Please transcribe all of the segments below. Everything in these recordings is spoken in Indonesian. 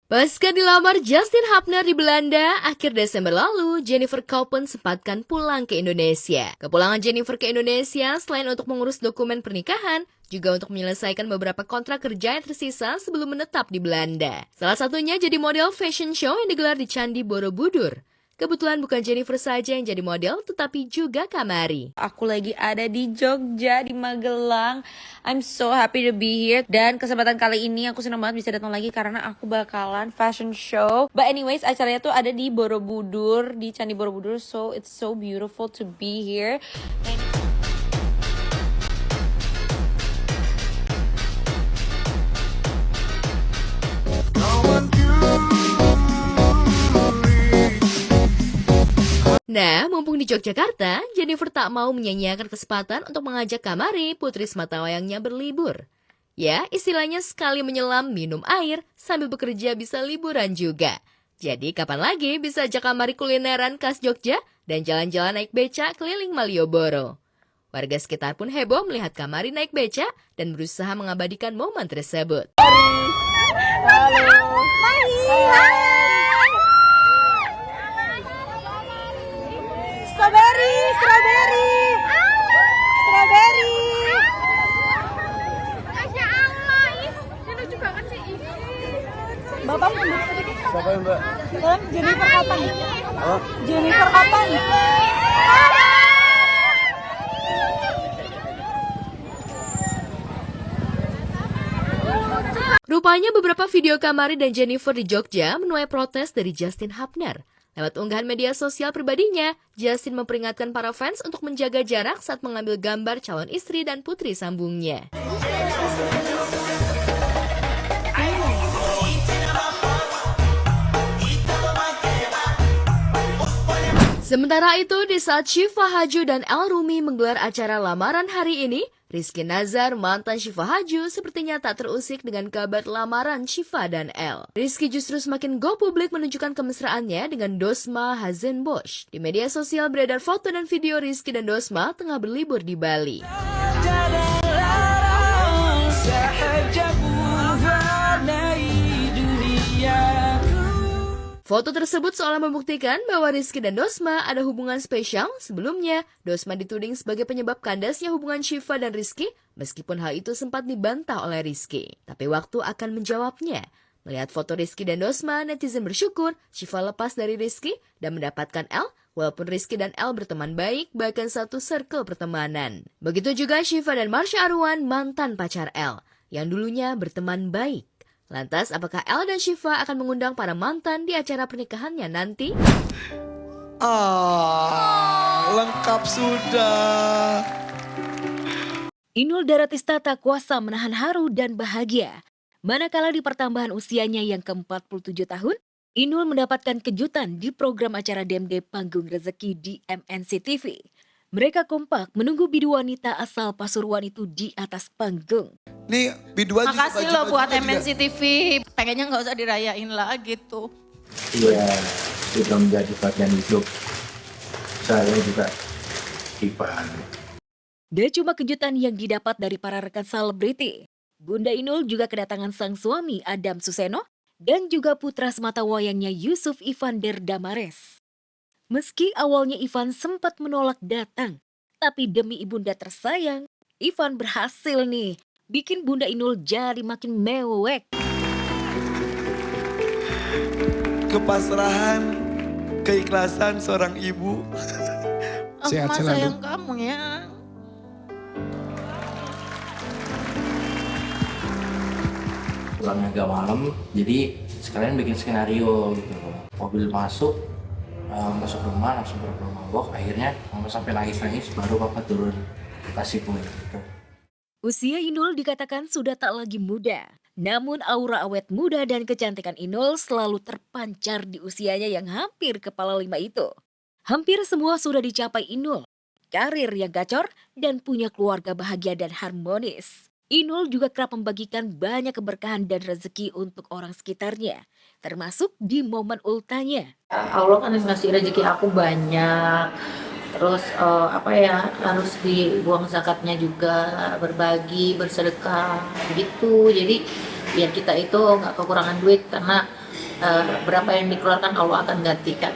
Pasca dilamar Justin Hapner di Belanda, akhir Desember lalu, Jennifer Koppen sempatkan pulang ke Indonesia. Kepulangan Jennifer ke Indonesia selain untuk mengurus dokumen pernikahan, juga untuk menyelesaikan beberapa kontrak kerja yang tersisa sebelum menetap di Belanda. Salah satunya jadi model fashion show yang digelar di Candi Borobudur. Kebetulan bukan Jennifer saja yang jadi model, tetapi juga Kamari. Aku lagi ada di Jogja, di Magelang. I'm so happy to be here. Dan kesempatan kali ini aku senang banget bisa datang lagi karena aku bakalan fashion show. But anyways, acaranya tuh ada di Borobudur, di Candi Borobudur. So it's so beautiful to be here. Nah, mumpung di Yogyakarta, Jennifer tak mau menyanyiakan kesempatan untuk mengajak Kamari, putri sematawayangnya berlibur. Ya, istilahnya sekali menyelam minum air, sambil bekerja bisa liburan juga. Jadi kapan lagi bisa ajak Kamari kulineran khas Jogja dan jalan-jalan naik beca keliling Malioboro. Warga sekitar pun heboh melihat Kamari naik beca dan berusaha mengabadikan momen tersebut. Strawberry. Masya Allah, ini lucu banget sih ini. Bapak mundur sedikit. Siapa yang mbak? Dan Jennifer kapan? Oh, Jennifer kapan? Rupanya beberapa video Kamari dan Jennifer di Jogja menuai protes dari Justin Hapner. Lewat unggahan media sosial pribadinya, Justin memperingatkan para fans untuk menjaga jarak saat mengambil gambar calon istri dan putri sambungnya. Sementara itu, di saat Syifa Haju dan El Rumi menggelar acara lamaran hari ini, Rizky Nazar, mantan Syifa Haju, sepertinya tak terusik dengan kabar lamaran Syifa dan El. Rizky justru semakin go publik menunjukkan kemesraannya dengan Dosma Hazenbosch. Di media sosial beredar foto dan video Rizky dan Dosma tengah berlibur di Bali. Foto tersebut seolah membuktikan bahwa Rizky dan Dosma ada hubungan spesial. Sebelumnya, Dosma dituding sebagai penyebab kandasnya hubungan Syifa dan Rizky, meskipun hal itu sempat dibantah oleh Rizky. Tapi waktu akan menjawabnya. Melihat foto Rizky dan Dosma, netizen bersyukur Syifa lepas dari Rizky dan mendapatkan El, walaupun Rizky dan El berteman baik, bahkan satu circle pertemanan. Begitu juga Syifa dan Marsha Arwan, mantan pacar El, yang dulunya berteman baik. Lantas, apakah El dan Syifa akan mengundang para mantan di acara pernikahannya nanti? Lengkap sudah. Inul Daratista tak kuasa menahan haru dan bahagia. Manakala di pertambahan usianya yang ke-47 tahun, Inul mendapatkan kejutan di program acara DMD Panggung Rezeki di MNC TV. Mereka kompak menunggu bidu wanita asal Pasuruan itu di atas panggung. Nih, biduan juga Makasih lo buat MNC TV. Pengennya nggak usah dirayain lah gitu. Iya, sudah menjadi bagian hidup saya juga Ivan. Dan cuma kejutan yang didapat dari para rekan selebriti. Bunda Inul juga kedatangan sang suami Adam Suseno dan juga putra sematawayangnya Yusuf Ivander Damares. Meski awalnya Ivan sempat menolak datang, tapi demi ibunda tersayang, Ivan berhasil nih bikin Bunda Inul jadi makin mewek. kepasrahan, keikhlasan seorang ibu. Aku Sehat mah selalu. sayang kamu ya. Pulangnya agak malam, jadi sekalian bikin skenario gitu. Mobil masuk rumah langsung bermabok. Akhirnya mama sampai nangis-nangis, baru papa turun kasih kue gitu. Usia Inul dikatakan sudah tak lagi muda. Namun aura awet muda dan kecantikan Inul selalu terpancar di usianya yang hampir kepala 5 itu. Hampir semua sudah dicapai Inul. Karir yang gacor dan punya keluarga bahagia dan harmonis. Inul juga kerap membagikan banyak keberkahan dan rezeki untuk orang sekitarnya, termasuk di momen ultanya. Allah kan ngasih rezeki aku banyak, terus harus dibuang zakatnya juga, berbagi, bersedekah gitu. Jadi biar kita itu nggak kekurangan duit, karena berapa yang dikeluarkan Allah akan gantikan.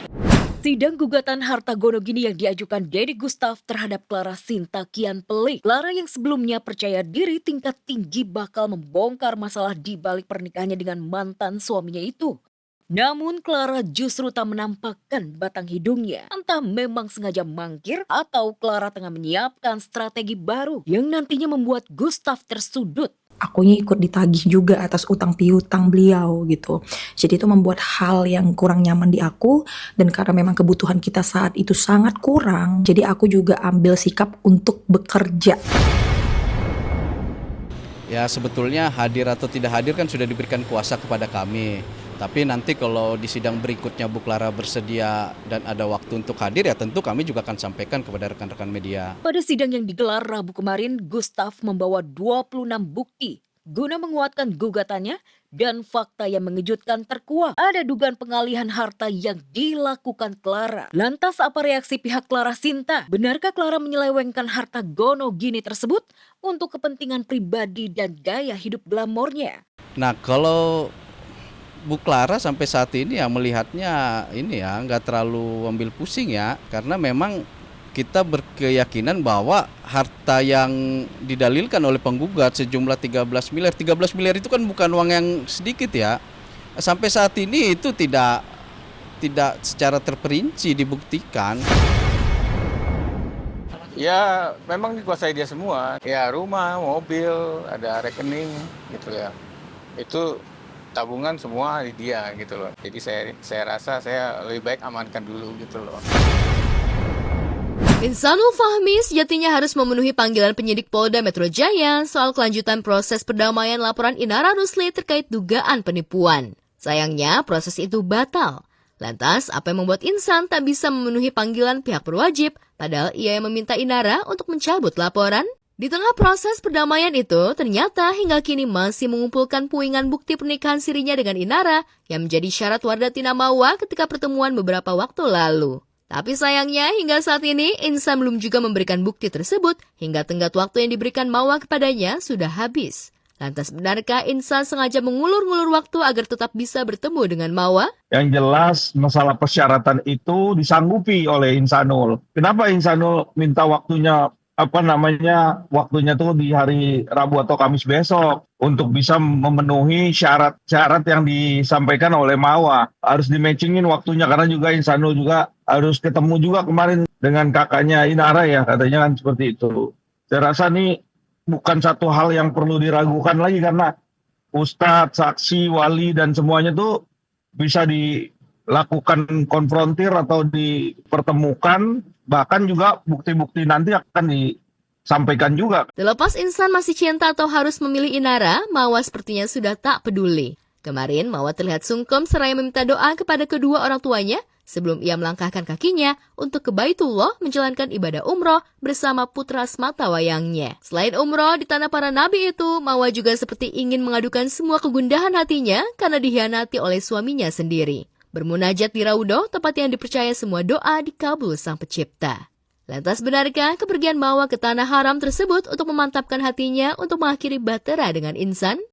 Sidang gugatan harta gono gini yang diajukan Deddy Gustaf terhadap Clara Sinta kian pelik. Clara yang sebelumnya percaya diri tingkat tinggi bakal membongkar masalah di balik pernikahannya dengan mantan suaminya itu. Namun Clara justru tak menampakkan batang hidungnya. Entah memang sengaja mangkir atau Clara tengah menyiapkan strategi baru yang nantinya membuat Gustaf tersudut. Akunya ikut ditagih juga atas utang piutang beliau gitu. Jadi itu membuat hal yang kurang nyaman di aku, dan karena memang kebutuhan kita saat itu sangat kurang, jadi aku juga ambil sikap untuk bekerja. Ya sebetulnya hadir atau tidak hadir kan sudah diberikan kuasa kepada kami. Tapi nanti kalau di sidang berikutnya Bu Clara bersedia dan ada waktu untuk hadir, ya tentu kami juga akan sampaikan kepada rekan-rekan media. Pada sidang yang digelar Rabu kemarin, Gustaf membawa 26 bukti guna menguatkan gugatannya dan fakta yang mengejutkan terkuak. Ada dugaan pengalihan harta yang dilakukan Clara. Lantas apa reaksi pihak Clara Sinta? Benarkah Clara menyelewengkan harta gono gini tersebut untuk kepentingan pribadi dan gaya hidup glamornya? Nah kalau Bu Clara sampai saat ini ya melihatnya ini ya nggak terlalu ambil pusing ya, karena memang kita berkeyakinan bahwa harta yang didalilkan oleh penggugat sejumlah 13 miliar itu kan bukan uang yang sedikit ya. Sampai saat ini itu tidak secara terperinci dibuktikan. Ya memang dikuasai dia semua, ya rumah, mobil, ada rekening gitu ya. Itu tabungan semua di dia gitu loh. Jadi saya rasa saya lebih baik amankan dulu gitu loh. Insanul Fahmi sejatinya harus memenuhi panggilan penyidik Polda Metro Jaya soal kelanjutan proses perdamaian laporan Inara Rusli terkait dugaan penipuan. Sayangnya proses itu batal. Lantas, apa yang membuat Insan tak bisa memenuhi panggilan pihak berwajib, padahal ia yang meminta Inara untuk mencabut laporan? Di tengah proses perdamaian itu, ternyata hingga kini masih mengumpulkan puingan bukti pernikahan sirinya dengan Inara yang menjadi syarat Wardah Tina Mawa ketika pertemuan beberapa waktu lalu. Tapi sayangnya hingga saat ini Insan belum juga memberikan bukti tersebut hingga tenggat waktu yang diberikan Mawa kepadanya sudah habis. Lantas benarkah Insan sengaja mengulur-ngulur waktu agar tetap bisa bertemu dengan Mawa? Yang jelas masalah persyaratan itu disanggupi oleh Insanul. Kenapa Insanul minta waktunya waktunya tuh di hari Rabu atau Kamis besok untuk bisa memenuhi syarat-syarat yang disampaikan oleh Mawa. Harus di-matchingin waktunya karena juga Insanul juga harus ketemu juga kemarin dengan kakaknya Inara ya, katanya kan seperti itu. Saya rasa nih bukan satu hal yang perlu diragukan lagi karena ustadz, saksi, wali dan semuanya tuh bisa dilakukan konfrontir atau dipertemukan. Bahkan juga bukti-bukti nanti akan disampaikan juga. Terlepas Insan masih cinta atau harus memilih Inara, Mawa sepertinya sudah tak peduli. Kemarin Mawa terlihat sungkem seraya meminta doa kepada kedua orang tuanya sebelum ia melangkahkan kakinya untuk ke Baitullah menjalankan ibadah umroh bersama putra semata wayangnya. Selain umroh di tanah para nabi itu, Mawa juga seperti ingin mengadukan semua kegundahan hatinya karena dikhianati oleh suaminya sendiri. Bermunajat di Raudoh, tempat yang dipercaya semua doa dikabul Sang Pencipta. Lantas benarkah kepergian Mawa ke tanah haram tersebut untuk memantapkan hatinya untuk mengakhiri bahtera dengan Insan?